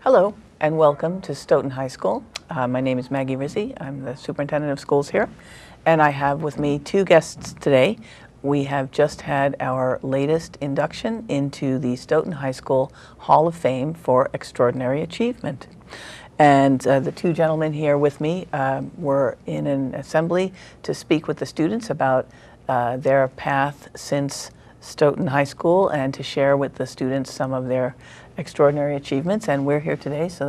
Hello and welcome to Stoughton High School. My name is Maggie Rizzi. I'm the Superintendent of Schools here, and I have with me two guests today. We have just had our latest induction into the Stoughton High School Hall of Fame for Extraordinary Achievement. And the two gentlemen here with me were in an assembly to speak with the students about their path since Stoughton High School and to share with the students some of their extraordinary achievements. And we're here today so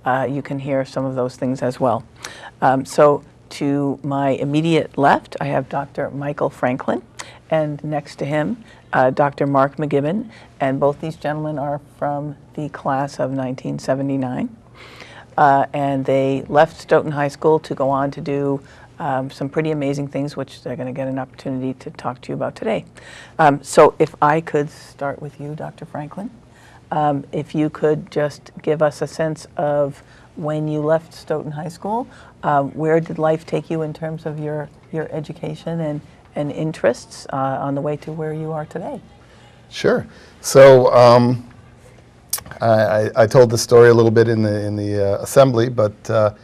that you can hear some of those things as well. So to my immediate left, I have Dr. Michael Franklin, and next to him, Dr. Mark McGibbon. And both these gentlemen are from the class of 1979. And they left Stoughton High School to go on to do some pretty amazing things, which they're going to get an opportunity to talk to you about today. So if I could start with you, Dr. Franklin, if you could just give us a sense of when you left Stoughton High School, where did life take you in terms of your education and interests on the way to where you are today? Sure. So I told this story a little bit in the assembly, but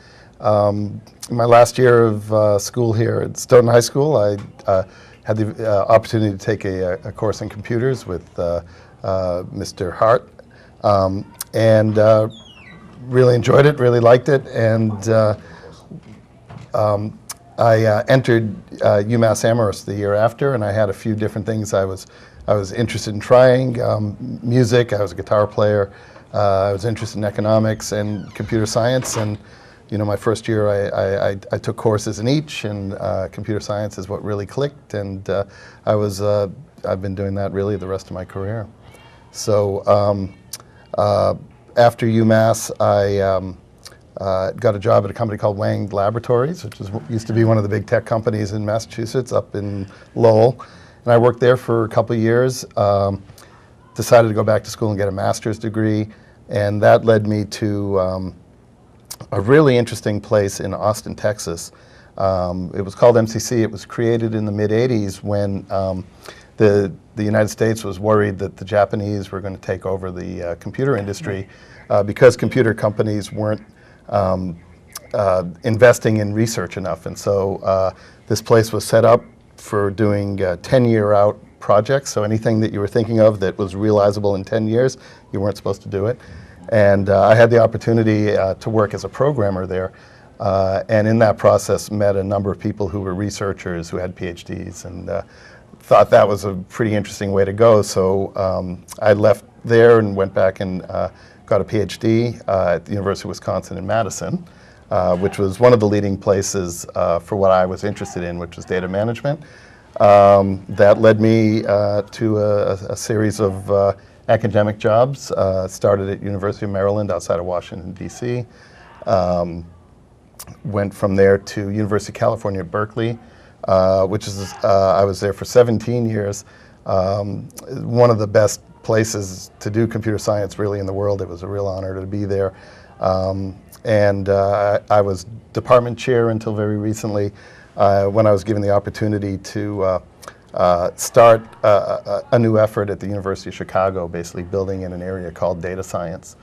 my last year of school here at Stoughton High School, I had the opportunity to take a course in computers with Mr. Hart, and really enjoyed it, really liked it, and I entered UMass Amherst the year after, and I had a few different things I was interested in trying. Music, I was a guitar player, I was interested in economics and computer science, and my first year I took courses in each, and computer science is what really clicked, and I've been doing that really the rest of my career. So after UMass, I got a job at a company called Wang Laboratories, which used to be one of the big tech companies in Massachusetts, up in Lowell. And I worked there for a couple of years, decided to go back to school and get a master's degree, and that led me to a really interesting place in Austin, Texas. It was called MCC. It was created in the mid-'80s when the United States was worried that the Japanese were going to take over the computer industry because computer companies weren't investing in research enough. And so this place was set up for doing 10-year out projects. So anything that you were thinking of that was realizable in 10 years, you weren't supposed to do it. And I had the opportunity to work as a programmer there. And in that process, met a number of people who were researchers who had PhDs, and thought that was a pretty interesting way to go. So I left there and went back and got a PhD at the University of Wisconsin in Madison, which was one of the leading places for what I was interested in, which was data management. That led me to a series of academic jobs. Started at University of Maryland outside of Washington, D.C. Went from there to University of California at Berkeley, which is, I was there for 17 years. One of the best places to do computer science really in the world. It was a real honor to be there. And I was department chair until very recently, when I was given the opportunity to start a new effort at the University of Chicago, basically building in an area called data science.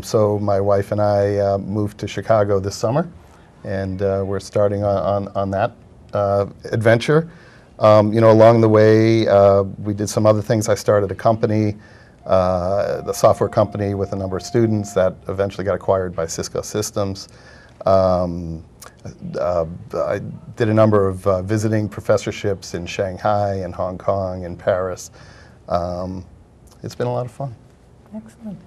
So my wife and I moved to Chicago this summer, and we're starting on that adventure. Along the way, we did some other things. I started a company, the software company with a number of students that eventually got acquired by Cisco Systems. I did a number of visiting professorships in Shanghai and Hong Kong and Paris. It's been a lot of fun. Excellent.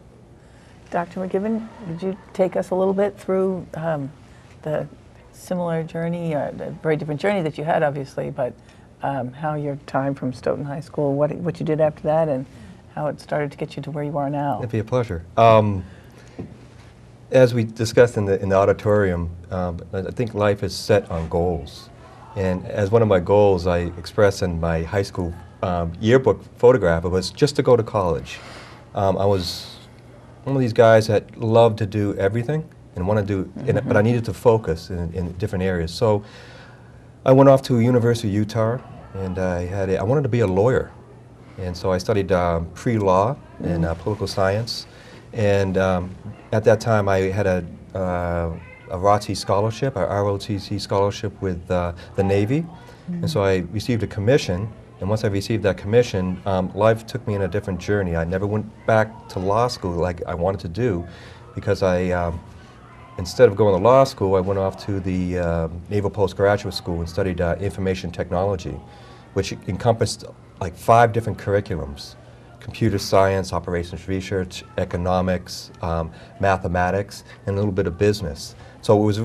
Dr. McGibbon, would you take us a little bit through the similar journey, the very different journey that you had, obviously, but how your time from Stoughton High School, what you did after that, and how it started to get you to where you are now? It'd be a pleasure. As we discussed in the auditorium, I think life is set on goals. And as one of my goals, I expressed in my high school yearbook photograph, it was just to go to college. I was one of these guys that loved to do everything and want to do, but I needed to focus in different areas. So I went off to University of Utah, and I wanted to be a lawyer. And so I studied pre-law and political science. And at that time, I had a ROTC scholarship, a ROTC scholarship with the Navy. And so I received a commission. And once I received that commission, life took me in a different journey. I never went back to law school like I wanted to do, because instead of going to law school, I went off to the Naval Postgraduate School and studied information technology, which encompassed like 5 different curriculums: computer science, operations research, economics, mathematics, and a little bit of business. So it was,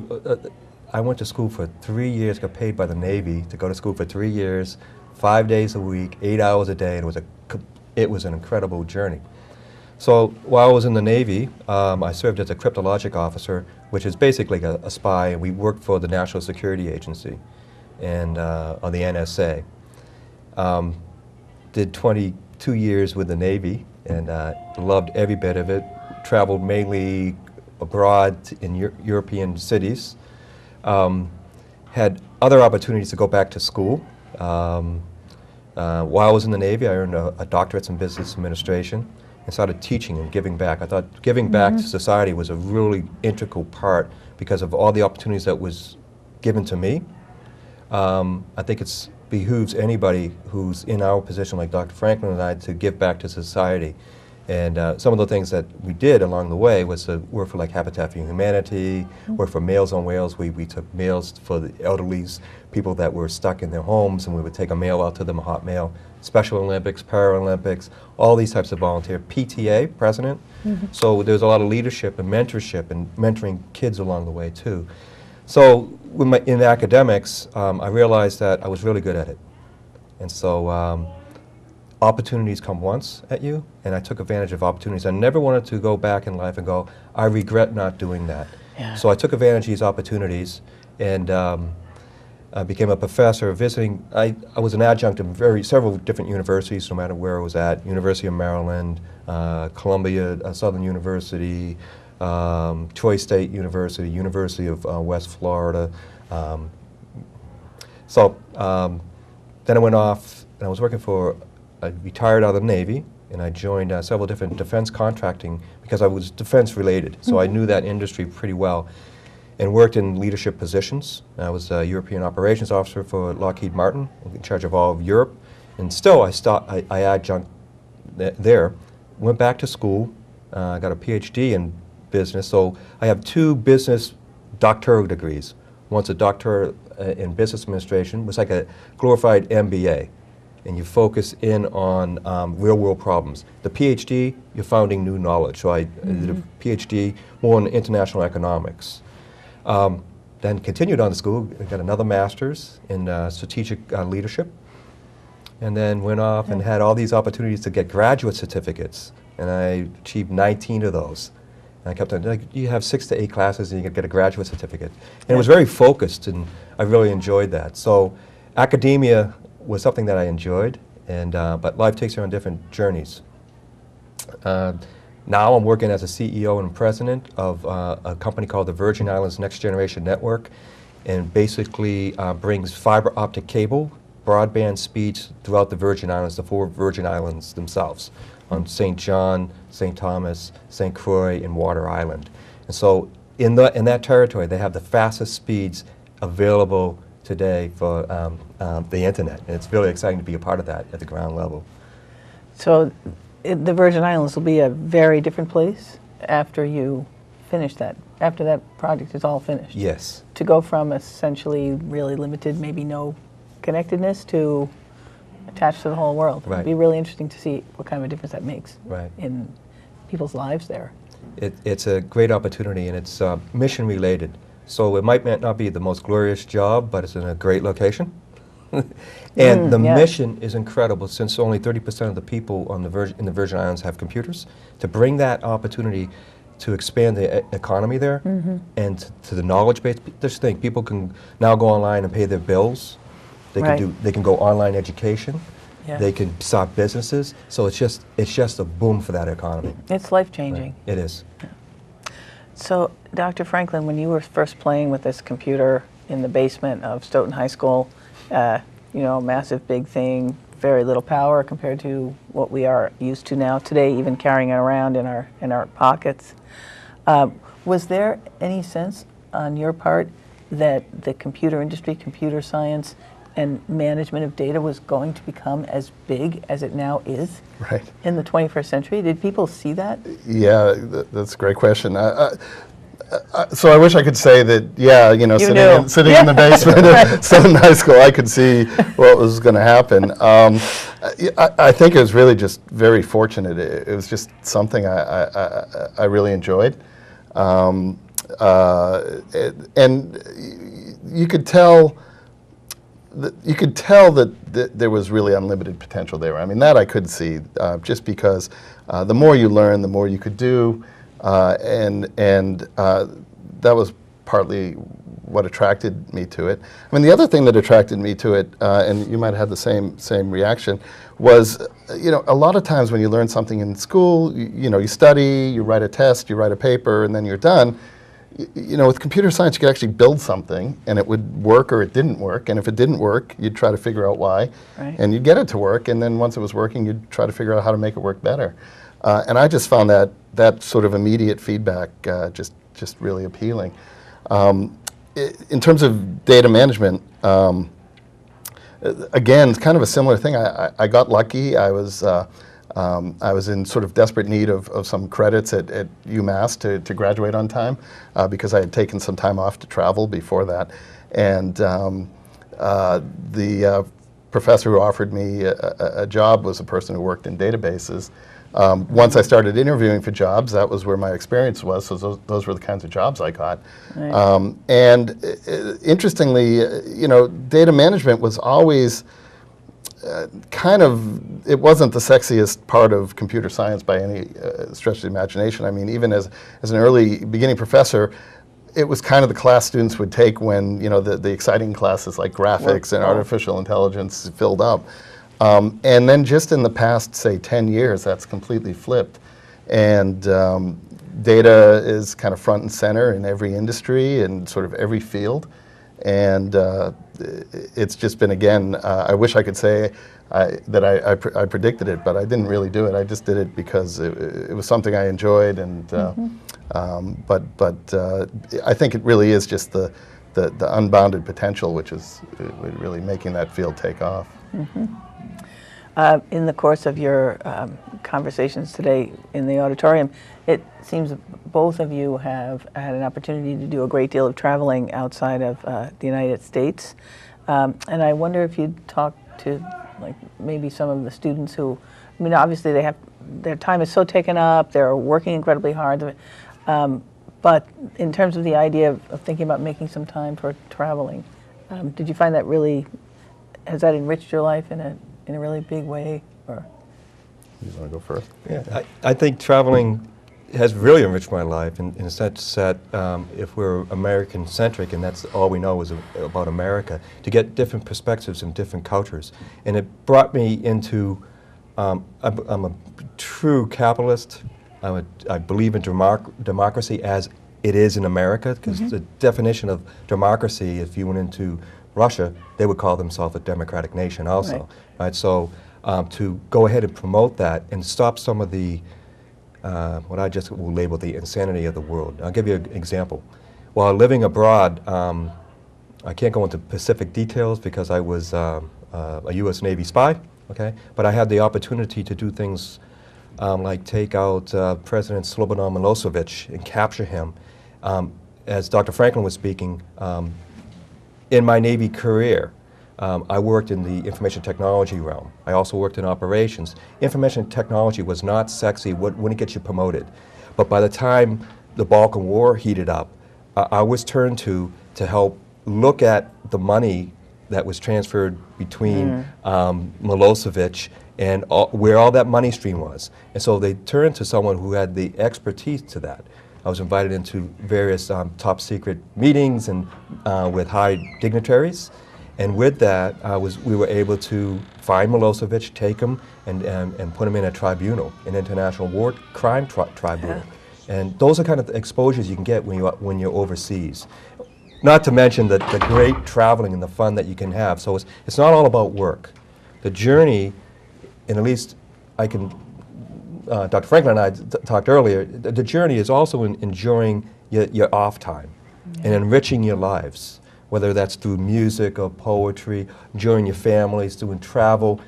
I went to school for 3 years, got paid by the Navy to go to school for 3 years, 5 days a week, 8 hours a day, and it was an incredible journey. So while I was in the Navy, I served as a cryptologic officer, which is basically a spy, and we worked for the National Security Agency and on the NSA. Did 22 years with the Navy and loved every bit of it. Traveled mainly abroad in European cities. Had other opportunities to go back to school. While I was in the Navy, I earned a doctorate in business administration and started teaching and giving back. I thought giving back to society was a really integral part because of all the opportunities that was given to me. I think it behooves anybody who's in our position, like Dr. Franklin and I, to give back to society. And some of the things that we did along the way was to work for like Habitat for Humanity, work for Meals on Wheels. We took meals for the elderly, people that were stuck in their homes, and we would take a meal out to them, a hot meal. Special Olympics, Paralympics, all these types of volunteer. PTA, president. So there's a lot of leadership and mentorship and mentoring kids along the way too. So in academics, I realized that I was really good at it. And so opportunities come once at you, and I took advantage of opportunities. I never wanted to go back in life and go, I regret not doing that. Yeah. So I took advantage of these opportunities, and I became a professor visiting. I was an adjunct in several different universities, no matter where I was at. University of Maryland, Columbia Southern University, Troy State University, University of West Florida. Then I went off, and I was working I retired out of the Navy, and I joined several different defense contracting because I was defense related, so I knew that industry pretty well, and worked in leadership positions. I was a European operations officer for Lockheed Martin, in charge of all of Europe, and still I adjunct there. Went back to school, got a PhD in business, so I have 2 business doctoral degrees. One's a doctorate in business administration, was like a glorified MBA. And you focus in on real-world problems. The PhD, you're founding new knowledge. So I did a PhD more in international economics. Then continued on to school, I got another master's in strategic leadership, and then went off and had all these opportunities to get graduate certificates, and I achieved 19 of those. And I kept on, like, you have 6 to 8 classes and you can get a graduate certificate. And it was very focused, and I really enjoyed that. So academia was something that I enjoyed, and but life takes you on different journeys. Now I'm working as a CEO and president of a company called the Virgin Islands Next Generation Network, and basically brings fiber optic cable, broadband speeds throughout the Virgin Islands, the 4 Virgin Islands themselves, on St. John, St. Thomas, St. Croix, and Water Island. And so in that territory, they have the fastest speeds available today for the internet, and it's really exciting to be a part of that at the ground level. So the Virgin Islands will be a very different place after you finish that, after that project is all finished. Yes. To go from essentially really limited, maybe no connectedness, to attached to the whole world. Right. It'd be really interesting to see what kind of a difference that makes Right. in people's lives there. It's a great opportunity, and it's mission related. So it might not be the most glorious job, but it's in a great location. And the mission is incredible, since only 30% of the people in the Virgin Islands have computers. To bring that opportunity to expand the economy there and to the knowledge base, just think, people can now go online and pay their bills. They can go online education. Yeah. They can start businesses. So it's just a boom for that economy. It's life-changing. Right. It is. Yeah. So, Dr. Franklin, when you were first playing with this computer in the basement of Stoughton High School, you know, massive big thing, very little power compared to what we are used to now today, even carrying it around in our pockets. Was there any sense on your part that the computer industry, computer science, and management of data was going to become as big as it now is in the 21st century? Did people see that? Yeah, that's a great question. So I wish I could say that, yeah, you know, sitting in the basement of Stoughton High School, I could see what was going to happen. I think it was really just very fortunate. It was just something I really enjoyed. And you could tell that there was really unlimited potential there. I mean, that I could see, just because the more you learn, the more you could do. And that was partly what attracted me to it. I mean, the other thing that attracted me to it, and you might have had the same reaction, was, you know, a lot of times when you learn something in school, you know, you study, you write a test, you write a paper, and then you're done. You know, with computer science, you could actually build something, and it would work or it didn't work. And if it didn't work, you'd try to figure out why, and you'd get it to work. And then once it was working, you'd try to figure out how to make it work better. And I just found that sort of immediate feedback just really appealing. In terms of data management, again, it's kind of a similar thing. I got lucky. I was in sort of desperate need of some credits at UMass to graduate on time, because I had taken some time off to travel before that. And the professor who offered me a job was a person who worked in databases. Once I started interviewing for jobs, that was where my experience was, so those were the kinds of jobs I got. And interestingly, you know, data management was always kind of, it wasn't the sexiest part of computer science by any stretch of the imagination. I mean, even as an early beginning professor, it was kind of the class students would take when, you know, the exciting classes like graphics and artificial intelligence filled up. And then just in the past, say, 10 years, that's completely flipped. And data is kind of front and center in every industry and sort of every field. And it's just been, again, I wish I could say that I predicted it, but I didn't really do it. I just did it because it was something I enjoyed. And but I think it really is just the unbounded potential, which is really making that field take off. In the course of your conversations today in the auditorium, it seems both of you have had an opportunity to do a great deal of traveling outside of the United States. And I wonder if you'd talk to, like, maybe some of the students who, I mean, obviously they have, their time is so taken up, they're working incredibly hard. But in terms of the idea of thinking about making some time for traveling, did you find that really, has that enriched your life in a really big way? Or you want to go first? Yeah, I think traveling has really enriched my life in a sense that if we're American-centric and that's all we know is about America, to get different perspectives and different cultures. And it brought me into, I'm a true capitalist. I believe in democracy as it is in America, because the definition of democracy, if you went into Russia, they would call themselves a democratic nation also. Right? So to go ahead and promote that and stop some of the, what I just will label the insanity of the world. I'll give you an example. While living abroad, I can't go into specific details because I was a U.S. Navy spy, okay? But I had the opportunity to do things like take out President Slobodan Milosevic and capture him. As Dr. Franklin was speaking, in my Navy career, I worked in the information technology realm. I also worked in operations. Information technology was not sexy, wouldn't get you promoted. But by the time the Balkan War heated up, I was turned to help look at the money that was transferred between Milosevic and where all that money stream was. And so they turned to someone who had the expertise to that. I was invited into various top secret meetings and with high dignitaries. And with that, we were able to find Milosevic, take him, and put him in a tribunal, an international war crime tribunal. And those are kind of the exposures you can get when you're overseas. Not to mention the great traveling and the fun that you can have. So it's not all about work. the journey, and at least I can, Dr. Franklin and I talked earlier, the journey is also in enjoying your off time and enriching your lives, whether that's through music or poetry, enjoying your families, doing travel,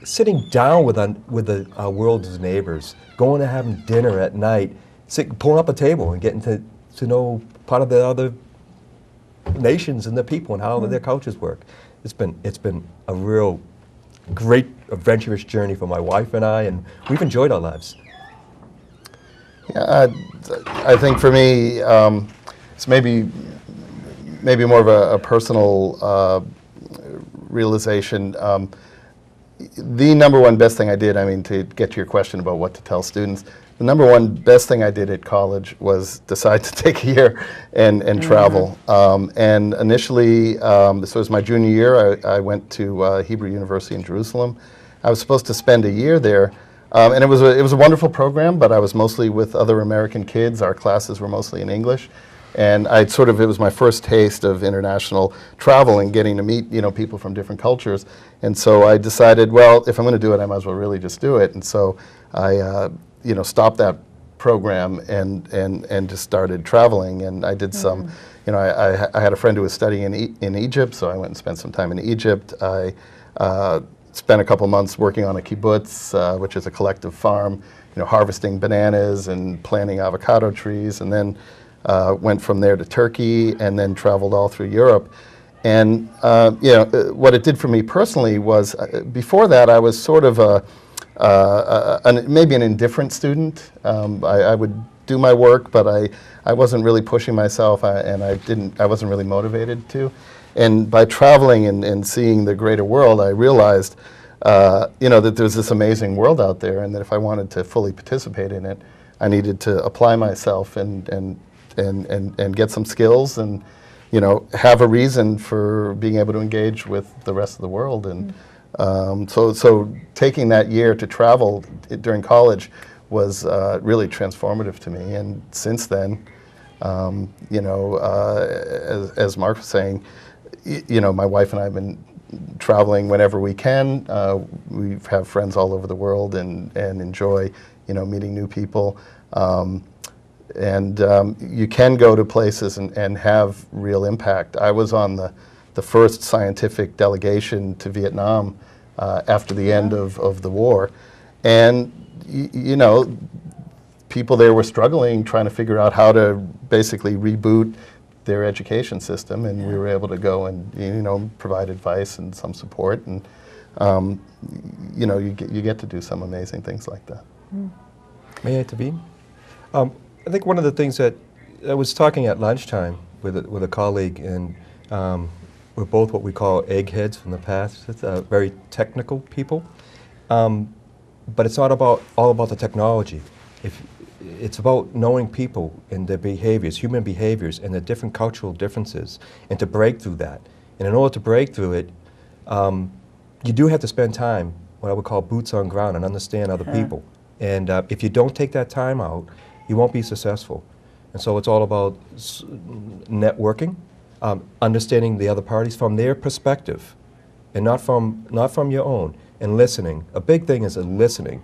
sitting down with our world's neighbors, going and having dinner at night, pulling up a table and getting to know part of the other nations and the people and how their cultures work. It's been a real great adventurous journey for my wife and I, and we've enjoyed our lives. Yeah, I think for me, it's maybe more of a personal realization. The number one best thing I did, I mean, to get to your question about what to tell students, the number one best thing I did at college was decide to take a year and travel. And initially, this was my junior year, I went to Hebrew University in Jerusalem. I was supposed to spend a year there, and it was a wonderful program, but I was mostly with other American kids. Our classes were mostly in English. And it was my first taste of international travel and getting to meet, people from different cultures. And so I decided, well, if I'm going to do it, I might as well really just do it. And so I, stopped that program and just started traveling. And I did some, I had a friend who was studying in Egypt, so I went and spent some time in Egypt. I spent a couple months working on a kibbutz, which is a collective farm, harvesting bananas and planting avocado trees, and then went from there to Turkey and then traveled all through Europe. And what it did for me personally was, before that I was sort of maybe an indifferent student. I would do my work, but I wasn't really pushing myself, and I wasn't really motivated to. And by traveling and seeing the greater world, I realized that there's this amazing world out there, and that if I wanted to fully participate in it, I needed to apply myself and get some skills and have a reason for being able to engage with the rest of the world. And so taking that year to travel during college was really transformative to me. And since then, as Mark was saying, my wife and I have been traveling whenever we can. We have friends all over the world and enjoy meeting new people. And you can go to places and have real impact. I was on the first scientific delegation to Vietnam after the end of the war. And, people there were struggling, trying to figure out how to basically reboot their education system. And we were able to go and, provide advice and some support. And, you get to do some amazing things like that. May I intervene? I think one of the things that I was talking at lunchtime with a colleague, and we're both what we call eggheads from the past. It's very technical people, but it's not all about the technology. It's about knowing people and their behaviors, human behaviors, and the different cultural differences, and to break through that. And in order to break through it, you do have to spend time, what I would call boots on ground, and understand other people. And if you don't take that time out, you won't be successful. And so it's all about networking, understanding the other parties from their perspective, and not from your own, and listening. A big thing is listening.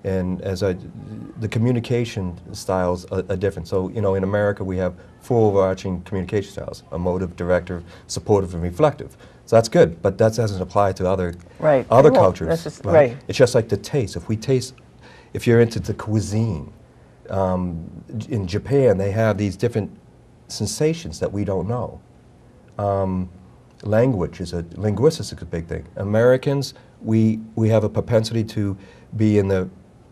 And the communication styles are different. So, in America we have 4 overarching communication styles: emotive, directive, supportive, and reflective. So that's good, but that doesn't apply to other cultures. That's just, right. It's just like the taste. If you're into the cuisine, in Japan, they have these different sensations that we don't know. Linguistics is a big thing. Americans, we have a propensity to be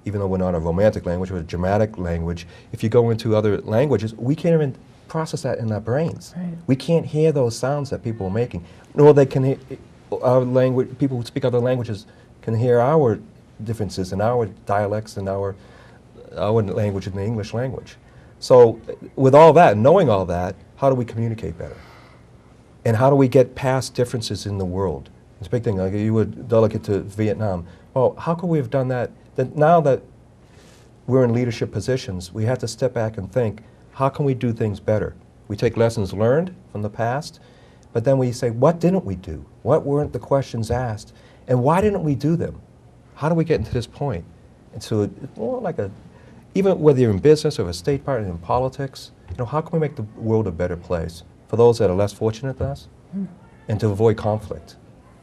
even though we're not a romantic language, we're a dramatic language. If you go into other languages, we can't even process that in our brains. Right. We can't hear those sounds that people are making, nor they can hear our language. People who speak other languages can hear our differences and our dialects and our language in the English language. So with all that, knowing all that, how do we communicate better? And how do we get past differences in the world? It's a big thing. Like, you were delegate to Vietnam. Well, how could we have done that? That now that we're in leadership positions, we have to step back and think, how can we do things better? We take lessons learned from the past, but then we say, what didn't we do? What weren't the questions asked? And why didn't we do them? How do we get into this point? And so it's more like even whether you're in business or a state partner in politics, how can we make the world a better place for those that are less fortunate than us, and to avoid conflict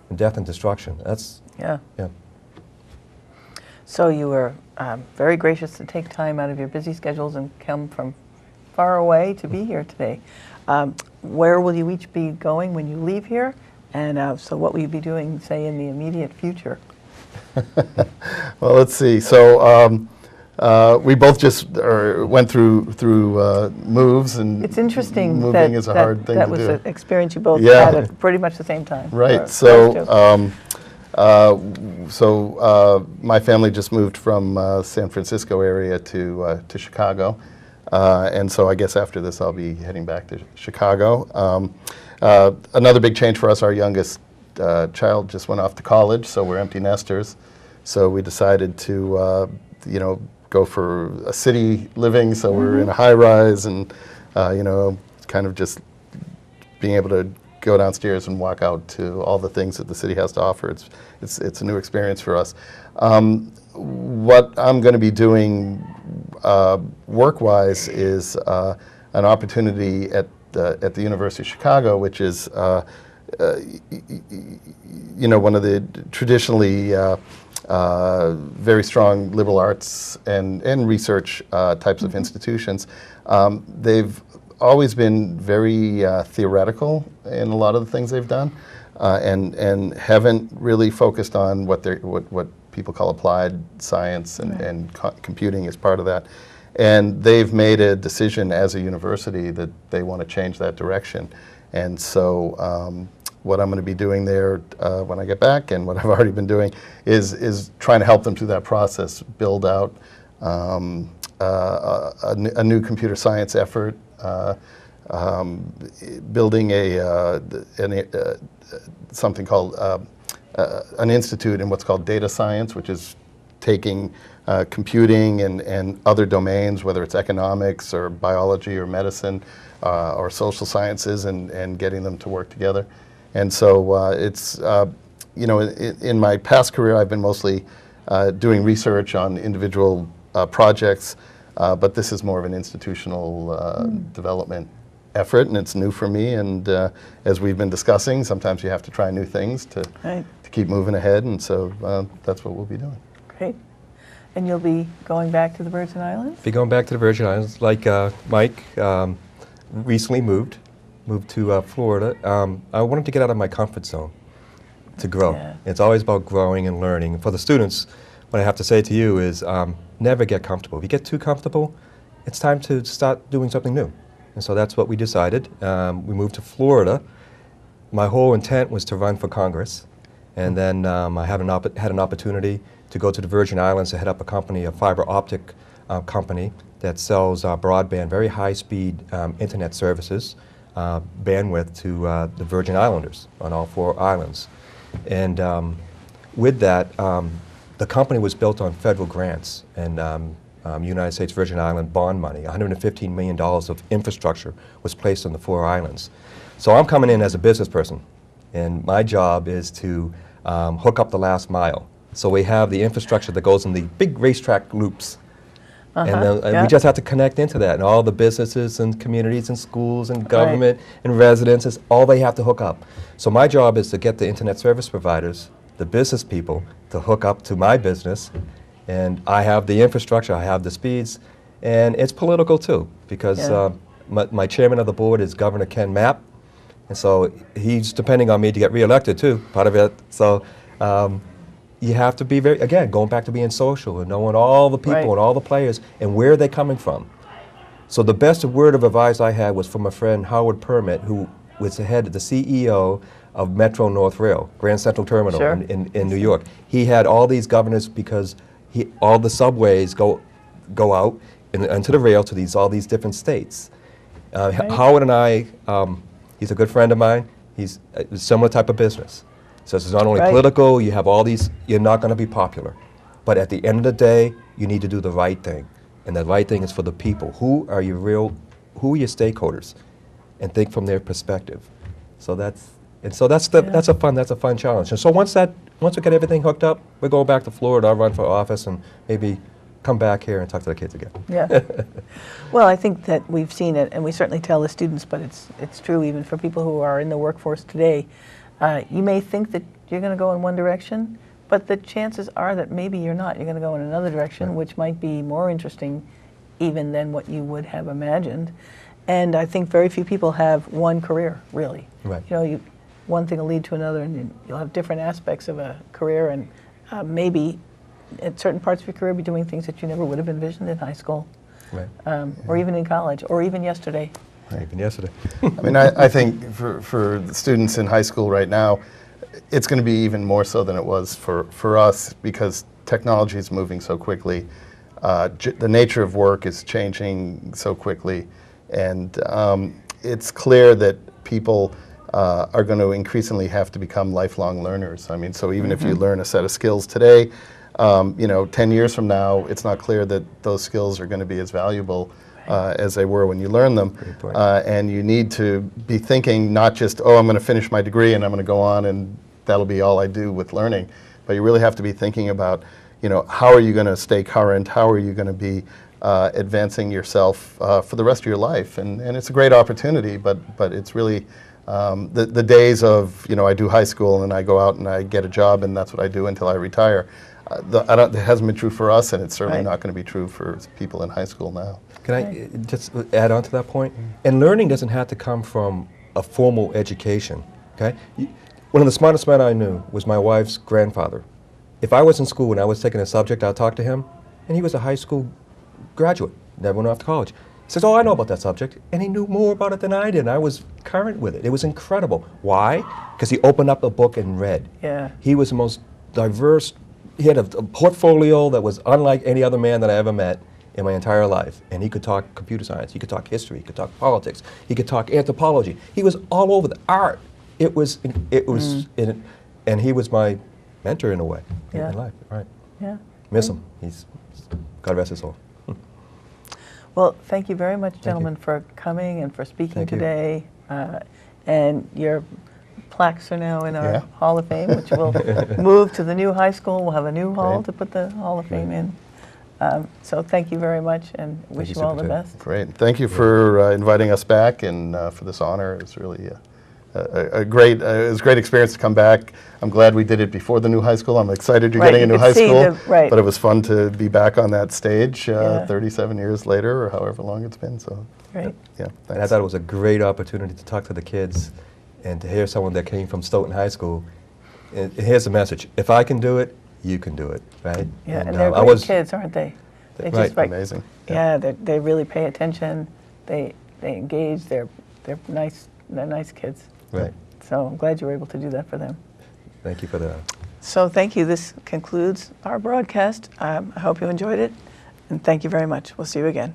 and death and destruction? That's, Yeah. yeah. So you were very gracious to take time out of your busy schedules and come from far away to be here today. Where will you each be going when you leave here? And so what will you be doing, say, in the immediate future? Well, let's see. So we both just went through moves, and It's interesting moving is a hard thing that to was do. an experience you both Yeah. had at pretty much the same time. Right. Or So my family just moved from San Francisco area to Chicago, and so I guess after this I'll be heading back to Chicago. Another big change for us: our youngest child just went off to college, so we're empty nesters. So we decided to go for a city living. So we're in a high rise, and kind of just being able to go downstairs and walk out to all the things that the city has to offer. It's a new experience for us. What I'm going to be doing work-wise is an opportunity at the University of Chicago, which is one of the traditionally very strong liberal arts and research types of institutions. They've always been very theoretical in a lot of the things they've done, and haven't really focused on what people call applied science, and computing is part of that. And they've made a decision as a university that they want to change that direction. And so what I'm going to be doing there when I get back, and what I've already been doing, is trying to help them through that process, build out a new computer science effort, building something called an institute in what's called data science, which is taking computing and other domains, whether it's economics or biology or medicine or social sciences, and getting them to work together. And so it's, in my past career, I've been mostly doing research on individual projects, but this is more of an institutional development effort, and it's new for me. And as we've been discussing, sometimes you have to try new things to keep moving ahead, and so that's what we'll be doing. Great. And you'll be going back to the Virgin Islands? Be going back to the Virgin Islands, like Mike recently moved to Florida. I wanted to get out of my comfort zone to grow. Yeah. It's always about growing and learning. For the students, what I have to say to you is never get comfortable. If you get too comfortable, it's time to start doing something new. And so that's what we decided. We moved to Florida. My whole intent was to run for Congress. And then I had an opportunity to go to the Virgin Islands to head up a company, a fiber optic company that sells broadband, very high-speed internet services, bandwidth to the Virgin Islanders on all 4 islands. And with that, the company was built on federal grants and United States Virgin Island bond money. $115 million of infrastructure was placed on the 4 islands. So I'm coming in as a business person, and my job is to hook up the last mile. So we have the infrastructure that goes in the big racetrack loops. And we just have to connect into that, and all the businesses and communities and schools and government and residences, all they have to hook up. So my job is to get the internet service providers, the business people, to hook up to my business, and I have the infrastructure, I have the speeds, and it's political too, because my chairman of the board is Governor Ken Mapp, and so he's depending on me to get reelected too, part of it. So you have to be again, going back to being social and knowing all the people and all the players and where they're coming from. So the best word of advice I had was from a friend, Howard Permit, who was the CEO of Metro North Rail, Grand Central Terminal in New York. He had all these governors because all the subways go out into the rail to all these different states. Howard and I, he's a good friend of mine. He's a similar type of business. So it's not only political, you have all these, you're not going to be popular. But at the end of the day, you need to do the right thing. And the right thing is for the people. Who are your stakeholders? And think from their perspective. So that's And so that's a fun challenge. And so once we get everything hooked up, we go back to Florida. I'll run for office and maybe come back here and talk to the kids again. Yeah. Well, I think that we've seen it, and we certainly tell the students, but it's true even for people who are in the workforce today. You may think that you're going to go in one direction, but the chances are that maybe you're not. You're going to go in another direction, right, which might be more interesting even than what you would have imagined. And I think very few people have one career, really. Right. You know, one thing will lead to another, and you'll have different aspects of a career, and maybe at certain parts of your career be doing things that you never would have envisioned in high school, right, or even in college, or even yesterday. Right, even yesterday. I mean, I think for the students in high school right now, it's going to be even more so than it was for us, because technology is moving so quickly. The nature of work is changing so quickly, and it's clear that people are going to increasingly have to become lifelong learners. I mean, so even if you learn a set of skills today, you know, 10 years from now, it's not clear that those skills are going to be as valuable as they were when you learned them. And you need to be thinking not just, oh, I'm going to finish my degree and I'm going to go on and that'll be all I do with learning. But you really have to be thinking about, you know, how are you going to stay current? How are you going to be advancing yourself for the rest of your life? And it's a great opportunity, but it's really the days of, you know, I do high school and I go out and I get a job and that's what I do until I retire. It hasn't been true for us, and it's certainly not going to be true for people in high school now. Can I just add on to that point? And learning doesn't have to come from a formal education, okay? One of the smartest men I knew was my wife's grandfather. If I was in school and I was taking a subject, I'd talk to him, and he was a high school graduate, never went off to college. He says, oh, I know about that subject, and he knew more about it than I did, and I was current with it. It was incredible. Why? Because he opened up a book and read. Yeah. He was the most diverse. He had a portfolio that was unlike any other man that I ever met in my entire life. And he could talk computer science, he could talk history, he could talk politics, he could talk anthropology. He was all over the art. And he was my mentor in a way in life. Right. Yeah. Miss him. He's, God rest his soul. Well, thank you very much, gentlemen, for coming and for speaking today. And your plaques are now in our Hall of Fame, which will move to the new high school. We'll have a new hall to put the Hall of Fame in. So thank you very much, and wish you all the best. Great. Thank you for inviting us back, and for this honor. It's really it was a great experience to come back. I'm glad we did it before the new high school. I'm excited you're getting a new high school, but it was fun to be back on that stage 37 years later, or however long it's been. So, great. Yeah, and I thought it was a great opportunity to talk to the kids and to hear someone that came from Stoughton High School. And here's the message: if I can do it, you can do it, right? Yeah, and they're great kids, aren't they? They just amazing. Yeah, they really pay attention. They engage. They're nice. They're nice kids. Right. So I'm glad you were able to do that for them. Thank you for that. So thank you. This concludes our broadcast. I hope you enjoyed it, and thank you very much. We'll see you again.